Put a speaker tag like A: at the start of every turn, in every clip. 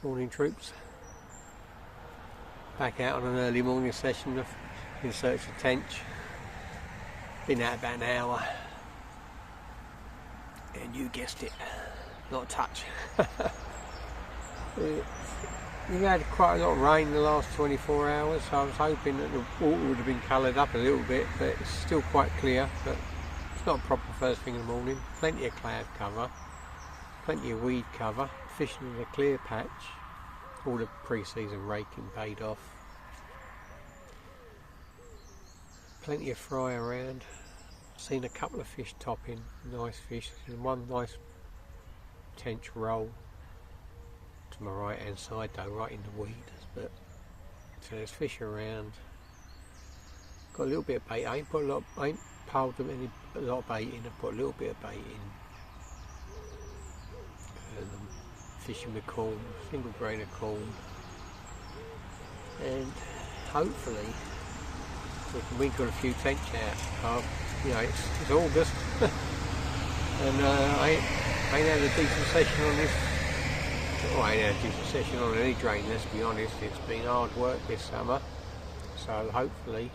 A: Morning troops, back out on an early morning session in search of tench. Been out about an hour and you guessed it, not a touch. We've had quite a lot of rain in the last 24 hours, so I was hoping that the water would have been coloured up a little bit, but it's still quite clear. But it's not proper first thing in the morning. Plenty of cloud cover, plenty of weed cover, fishing in a clear patch. All the pre-season raking paid off. Plenty of fry around. Seen a couple of fish topping, nice fish. And one nice tench roll to my right hand side though, right in the weeds. But so there's fish around. Got a little bit of bait. I ain't piled them a lot of bait in. I put a little bit of bait in. Fishing with corn, single grain of corn, and hopefully we can winkle a few tench out. You know, it's August, and I ain't had a decent session on this. Well, I ain't had a decent session on any drain, let's be honest. It's been hard work this summer, so hopefully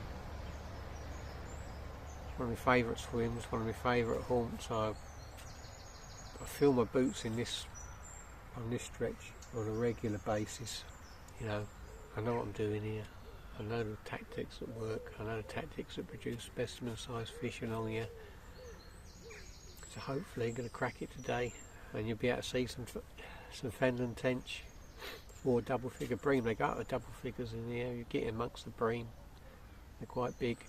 A: it's one of my favourite swims, one of my favourite haunts. I fill my boots in this on this stretch on a regular basis. You know, I know what I'm doing here. I know the tactics that work. I know the tactics that produce specimen sized fish along here. So hopefully I'm going to crack it today and you'll be able to see some Fen tench or double figure bream. They go up to double figures in the air. You get amongst the bream. They're quite big.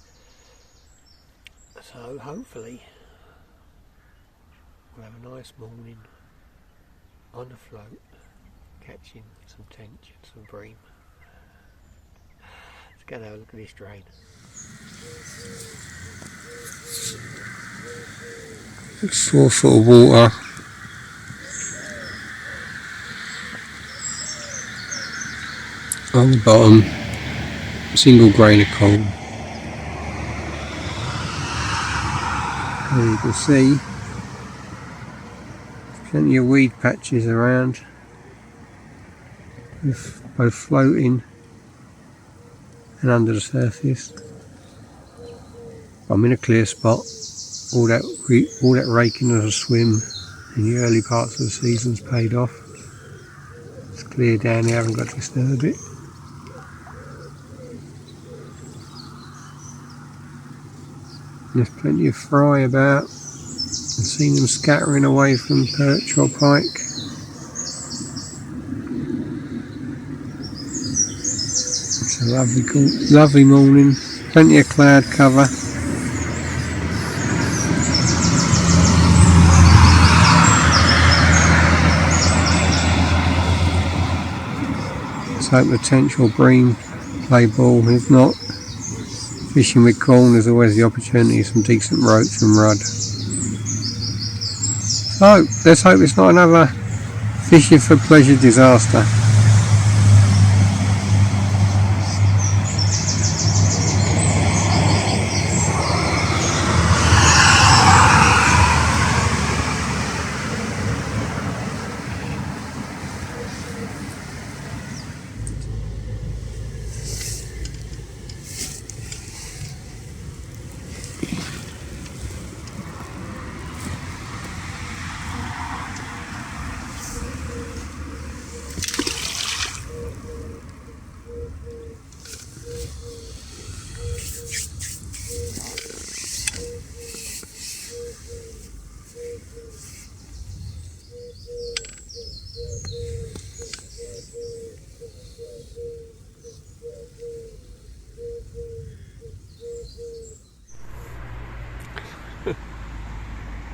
A: So hopefully we'll have a nice morning on the float, catching some tench and some bream. Let's go and have a look at this drain.
B: It's 4 foot of water. On the bottom, single grain of coal. As you can see, plenty of weed patches around, both floating and under the surface. I'm in a clear spot. All that raking as a swim in the early parts of the season's paid off. It's clear down here, I haven't got to disturb it. There's plenty of fry about. I've seen them scattering away from perch or pike. It's a lovely morning, plenty of cloud cover. Let's hope the tench or bream play ball. If not, fishing with corn, there's always the opportunity of some decent roach and rudd. So, let's hope it's not another fishing for pleasure disaster.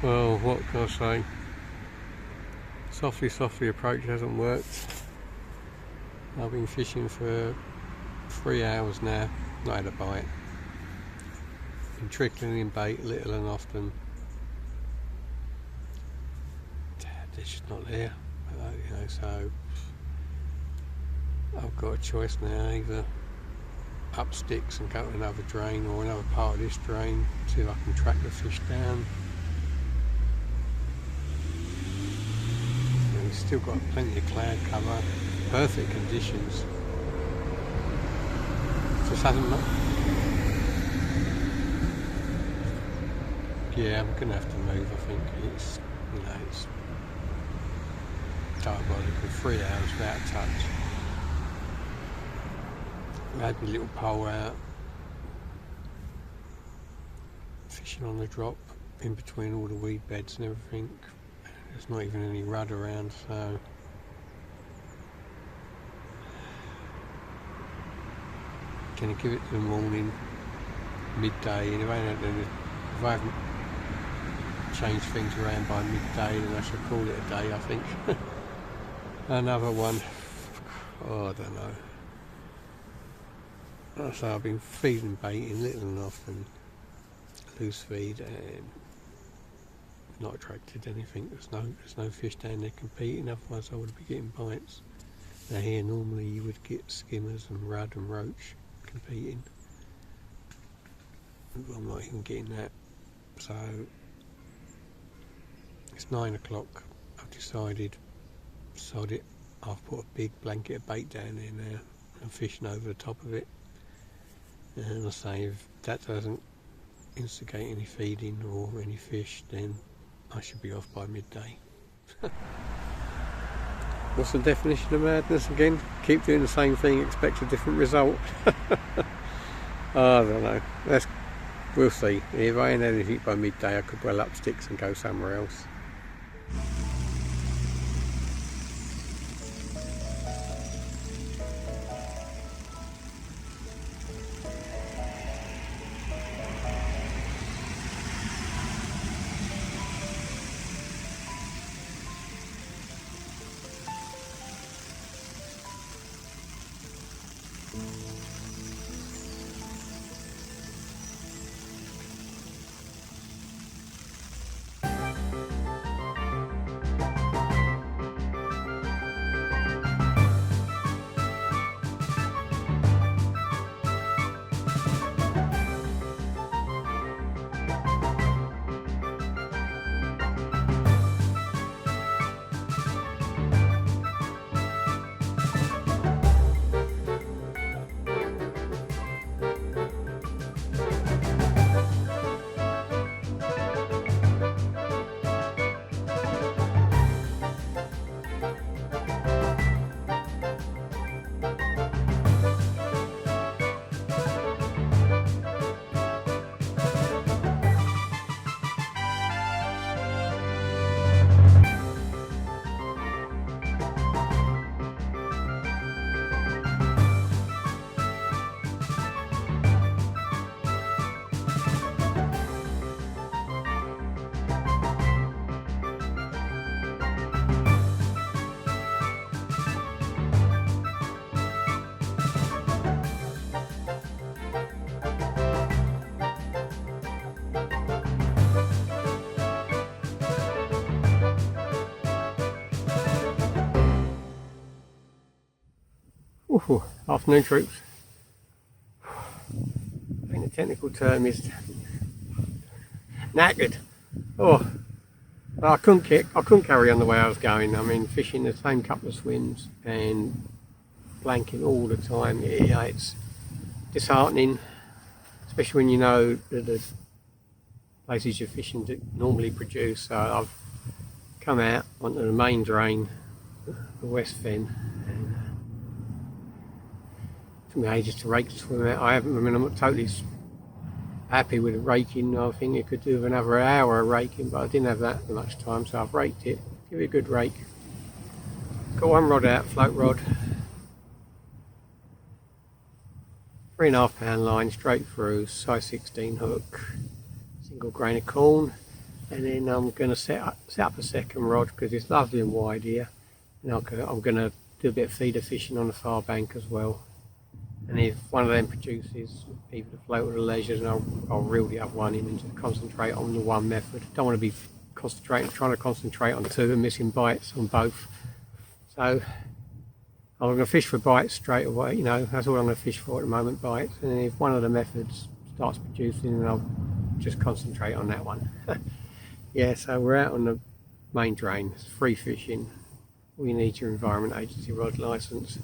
A: Well, what can I say? Softly, softly approach hasn't worked. I've been fishing for 3 hours now, not had a bite. Been trickling in bait little and often. They're just not there, you know, so I've got a choice now, either up sticks and go to another drain or another part of this drain, see if I can track the fish down. And we've still got plenty of cloud cover, perfect conditions. Just hasn't. Yeah, I'm gonna have to move. I think it's, you know, it's diabolical. 3 hours without a touch. I had my little pole out, fishing on the drop in between all the weed beds and everything. There's not even any rud around, so gonna give it to the morning, midday, and if I haven't changed things around by midday, then I shall call it a day, I think. Another one. Oh, I don't know. So I've been feeding bait in little and often, loose feed, and not attracted anything. There's no fish down there competing, otherwise I would be getting bites. Now here normally you would get skimmers and rudd and roach competing, but I'm not even getting that. So it's 9 o'clock. I've decided, sod it, I've put a big blanket of bait down there now. I'm fishing over the top of it. And I say, if that doesn't instigate any feeding or any fish, then I should be off by midday. What's the definition of madness again? Keep doing the same thing, expect a different result. I don't know. We'll see. If I ain't had anything by midday, I could well up sticks and go somewhere else. Ooh, afternoon troops. I think the technical term is knackered. Oh, I couldn't carry on the way I was going. I mean, fishing the same couple of swims and blanking all the time. Yeah, it's disheartening, especially when you know that the places you're fishing normally produce. So I've come out onto the main drain, the West Fen, and it took me ages to rake the swim out. I mean, I'm not totally happy with the raking. I think it could do with another hour of raking, but I didn't have that much time, so I've raked it. Give it a good rake. Got one rod out, float rod. 3.5 pound line straight through, size 16 hook, single grain of corn, and then I'm going to set up a second rod because it's lovely and wide here, and I'm going to do a bit of feeder fishing on the far bank as well. And if one of them produces either the float or the leisure, then I'll reel the other one in and just concentrate on the one method. Don't want to be trying to concentrate on two and missing bites on both. So I'm going to fish for bites straight away, you know, that's all I'm going to fish for at the moment, bites. And if one of the methods starts producing, then I'll just concentrate on that one. Yeah, so we're out on the main drain. It's free fishing. All you need your Environment Agency rod licence.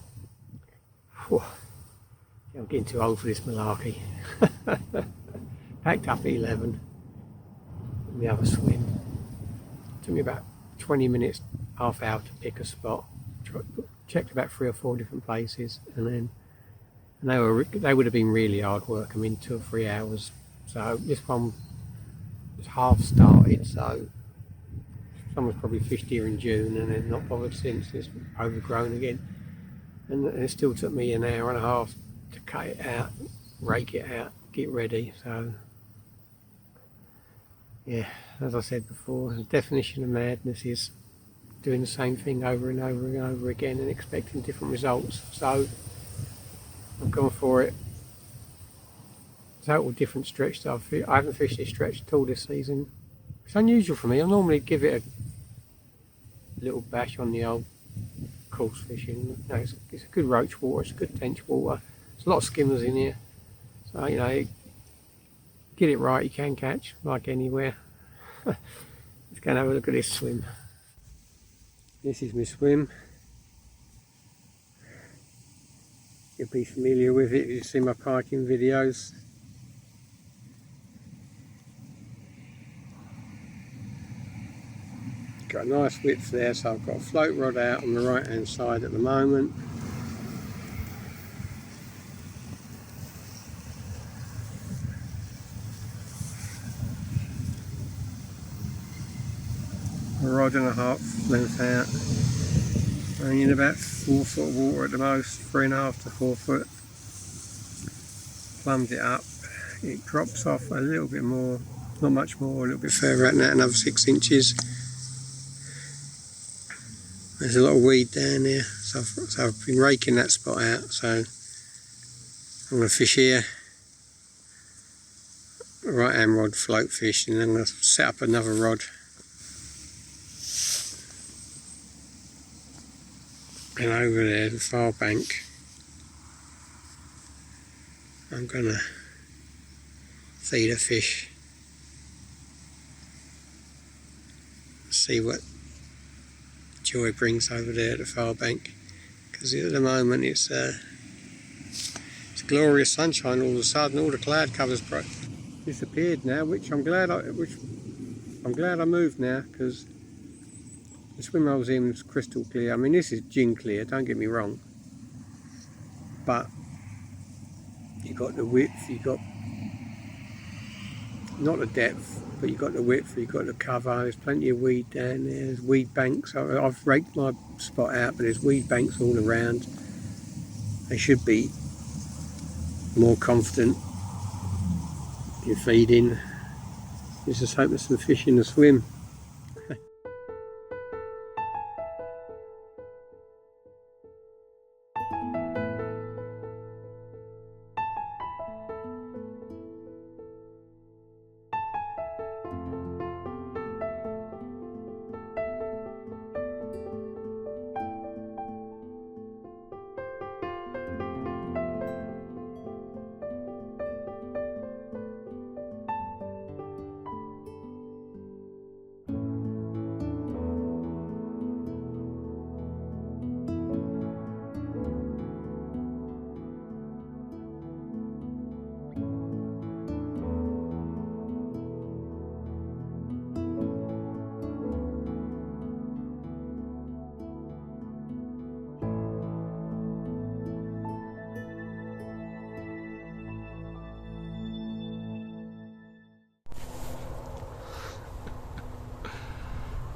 A: I'm getting too old for this malarkey. Packed up at 11. And the other swim. Took me about 20 minutes, half hour to pick a spot. Checked about 3 or 4 different places, and they would have been really hard work. I mean, 2 or 3 hours. So this one was half started. So someone's probably fished here in June and then not bothered since. It's overgrown again, and it still took me an hour and a half to cut it out, rake it out, get ready. So yeah, as I said before, the definition of madness is doing the same thing over and over and over again and expecting different results. So I've gone for it. Total different stretch that I haven't fished this stretch at all this season. It's unusual for me. I normally give it a little bash on the old coarse fishing. You know, it's a good roach water, it's a good tench water. There's a lot of skimmers in here, so you know, get it right, you can catch like anywhere. Let's go and have a look at this swim. This is my swim. You'll be familiar with it if you've seen my piking videos. Got a nice width there, so I've got a float rod out on the right hand side at the moment. A rod and a half length out, only in about 4 foot of water at the most, 3.5 to 4 foot. Plumbed it up, it drops off a little bit more, not much more, a little bit further out than that, another 6 inches. There's a lot of weed down there, so I've been raking that spot out, so I'm going to fish here, right hand rod float fish, and then I'm going to set up another rod. And over there, the far bank, I'm going to feed a fish, see what joy brings over there at the far bank, because at the moment it's glorious sunshine. All of a sudden all the cloud covers disappeared now, which I'm glad I moved now, because the swim I was in was crystal clear. I mean, this is gin clear, don't get me wrong, but you got the width, you got not the depth, but you got the width, you got the cover. There's plenty of weed down there. There's weed banks. I've raked my spot out, but there's weed banks all around. They should be more confident in feeding. Let's just hope there's some fish in the swim.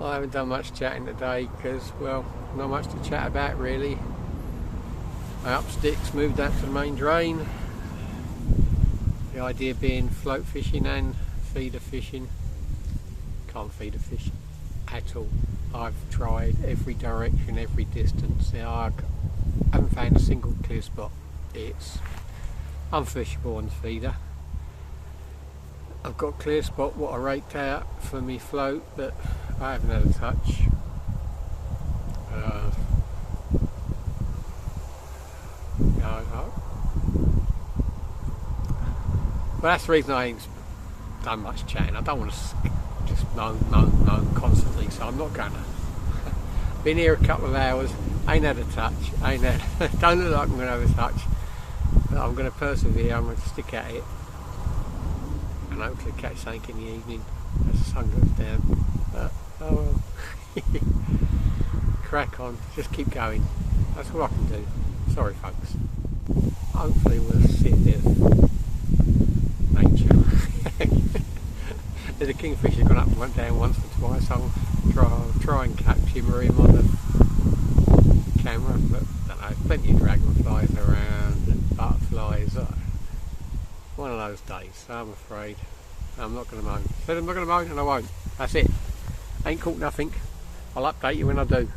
A: I haven't done much chatting today because, well, not much to chat about really. I up sticks, moved out to the main drain. The idea being float fishing and feeder fishing. can't feed a fish at all. I've tried every direction, every distance. I haven't found a single clear spot. It's unfishable on the feeder. I've got a clear spot what I raked out for me float, but I haven't had a touch. But that's the reason I ain't done much chatting. I don't want to just moan constantly, so I'm not gonna. Been here a couple of hours, ain't had a touch, don't look like I'm gonna have a touch, but I'm gonna persevere. I'm gonna stick at it and hopefully catch something in the evening as the sun goes down. But oh well. Crack on, just keep going. That's all I can do. Sorry folks. Hopefully we'll see a bit of nature. There's a kingfisher gone up and went down once or twice. I'll try and capture him or him on the camera, but I don't know, plenty of dragonflies around and butterflies. One of those days, so I'm afraid I'm not going to moan. Said I'm not going to moan and I won't. That's it. Ain't caught nothing. I'll update you when I do.